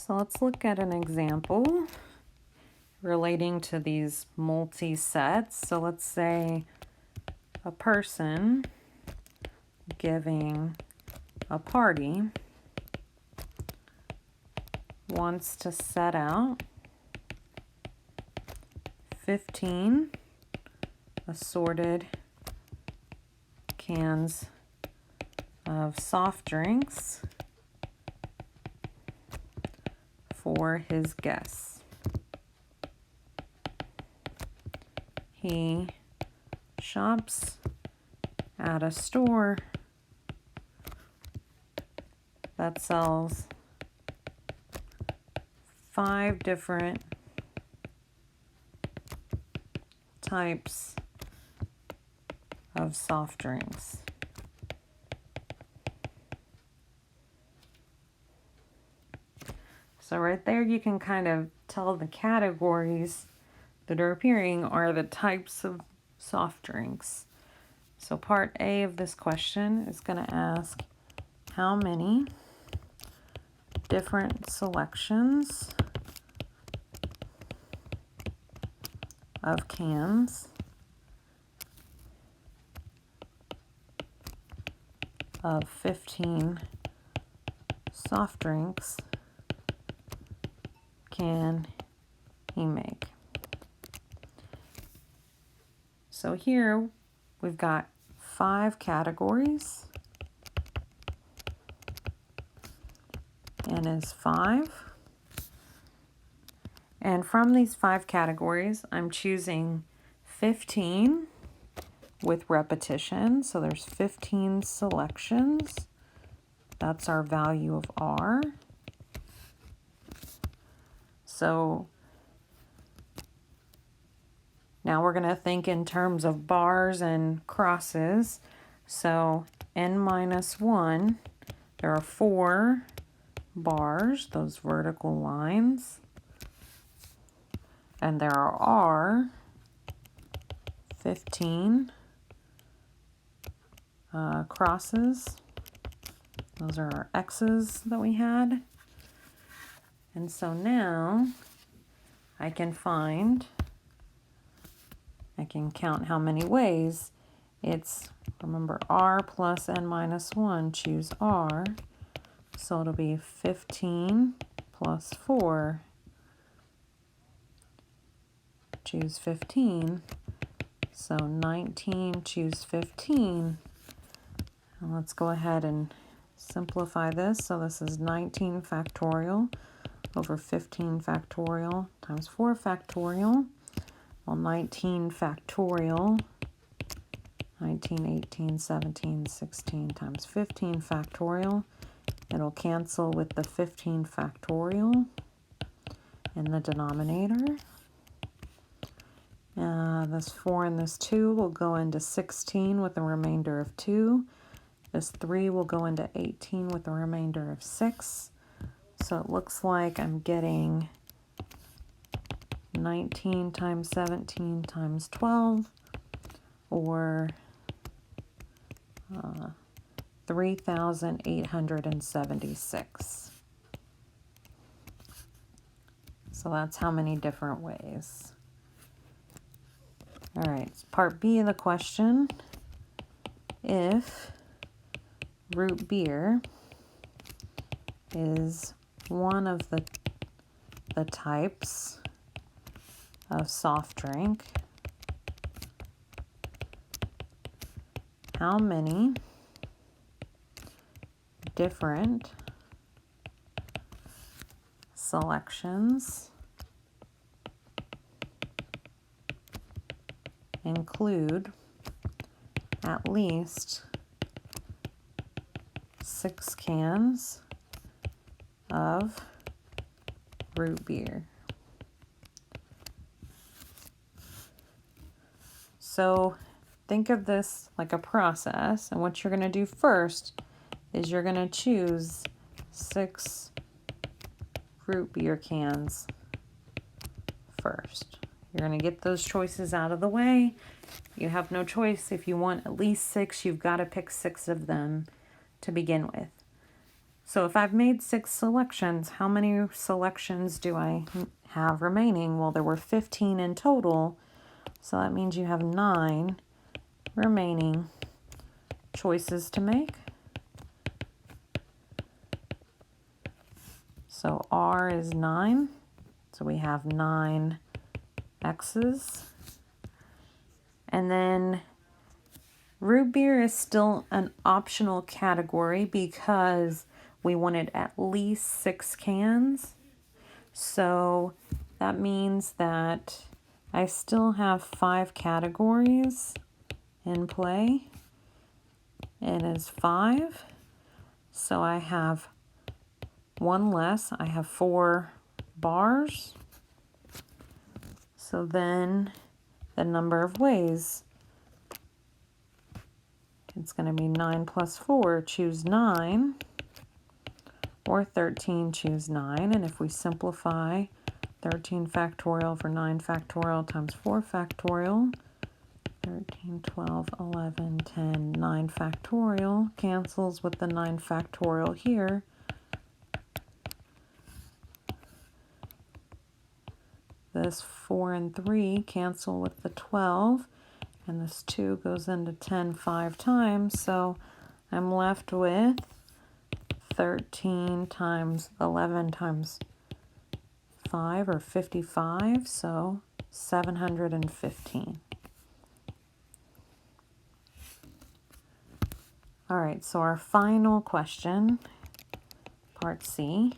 So let's look at an example relating to these multi-sets. So let's say a person giving a party wants to set out 15 assorted cans of soft drinks for his guests. He shops at a store that sells 5 different types of soft drinks. So right there you can kind of tell the categories that are appearing are the types of soft drinks. So part A of this question is going to ask how many different selections of cans of 15 soft drinks can he make? So here we've got 5 categories. N is 5. And from these 5 categories, I'm choosing 15 with repetition. So there's 15 selections. That's our value of R. So now we're going to think in terms of bars and crosses. So N minus 1, there are 4 bars, those vertical lines. And there are 15 crosses. Those are our X's that we had. And so now I can count how many ways. It's, remember, R plus N minus 1, choose R. So it'll be 15 plus 4. Choose 15. So 19, choose 15. And let's go ahead and simplify this. So this is 19 factorial over 15 factorial times 4 factorial. Well, 19 factorial, 19, 18, 17, 16 times 15 factorial. It'll cancel with the 15 factorial in the denominator. This 4 and this 2 will go into 16 with a remainder of 2. This 3 will go into 18 with a remainder of 6. So it looks like I'm getting 19 times 17 times 12, or 3,876. So that's how many different ways. All right, part B of the question. If root beer is one of the types of soft drink, how many different selections include at least 6 cans of root beer? So think of this like a process, and what you're going to do first is you're going to choose 6 root beer cans first. You're going to get those choices out of the way. You have no choice. If you want at least 6, you've got to pick 6 of them to begin with. So if I've made 6 selections, how many selections do I have remaining? Well, there were 15 in total, so that means you have 9 remaining choices to make. So R is 9, so we have 9 X's. And then root beer is still an optional category because we wanted at least 6 cans. So that means that I still have 5 categories in play. It is 5. So I have 1 less. I have 4 bars. So then the number of ways, it's going to be 9 plus 4, choose 9, or 13, choose 9. And if we simplify 13 factorial for 9 factorial times 4 factorial, 13, 12, 11, 10, 9 factorial cancels with the 9 factorial here. This 4 and 3 cancel with the 12, and this 2 goes into 10 5 times, so I'm left with 13 times 11 times 5, or 55, so 715. All right, so our final question, part C,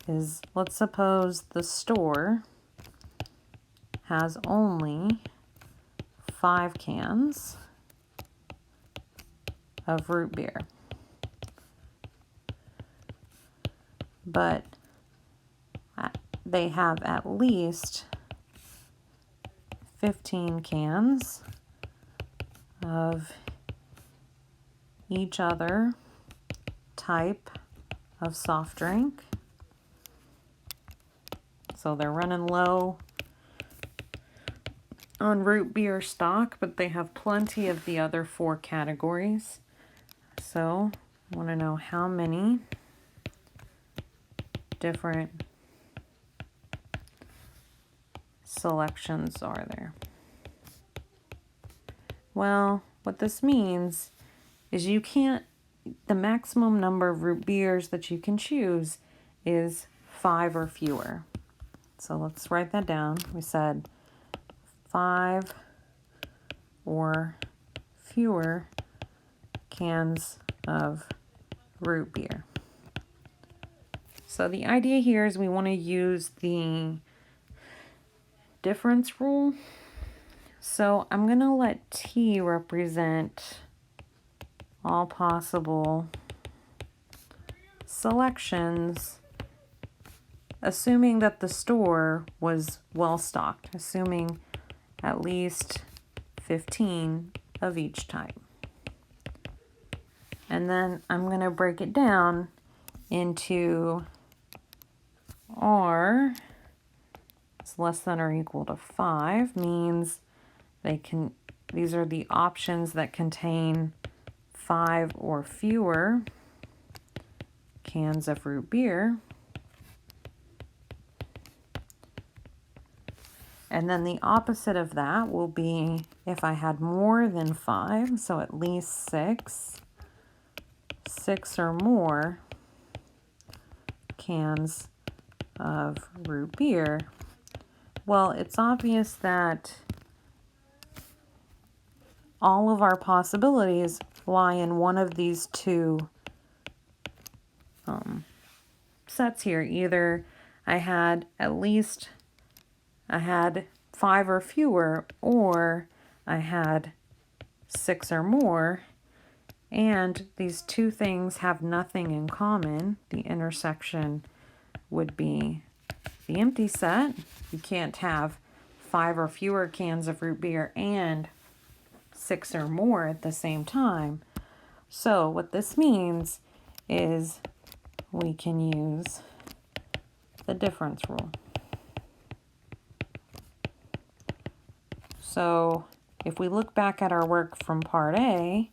is let's suppose the store has only 5 cans of root beer, but they have at least 15 cans of each other type of soft drink. So they're running low on root beer stock, but they have plenty of the other 4 categories. So I want to know how many different selections are there. Well, what this means is the maximum number of root beers that you can choose is 5 or fewer. So let's write that down. We said 5 or fewer cans of root beer. So the idea here is we want to use the difference rule. So I'm going to let T represent all possible selections, assuming that the store was well stocked, assuming at least 15 of each type. And then I'm going to break it down into R is less than or equal to 5, means these are the options that contain 5 or fewer cans of root beer. And then the opposite of that will be if I had more than 5, so at least 6 or more cans of root beer. Well, it's obvious that all of our possibilities lie in one of these two sets here. Either I had 5 or fewer, or I had 6 or more, and these two things have nothing in common. The intersection would be the empty set. You can't have 5 or fewer cans of root beer and 6 or more at the same time. So what this means is we can use the difference rule. So if we look back at our work from part A,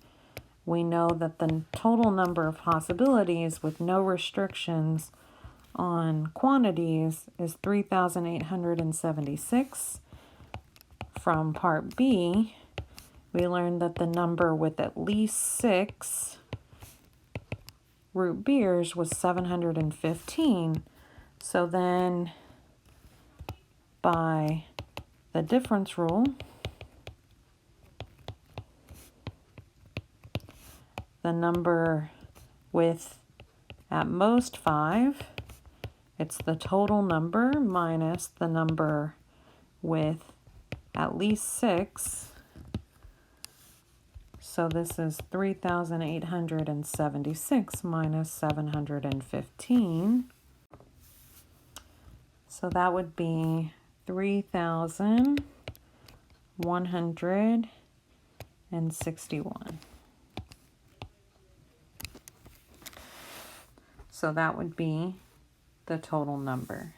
we know that the total number of possibilities with no restrictions on quantities is 3,876. From part B, we learned that the number with at least 6 root beers was 715. So then by the difference rule, the number with at most 5, it's the total number minus the number with at least 6. So this is 3,876 minus 715. So that would be 3,161. So that would be the total number.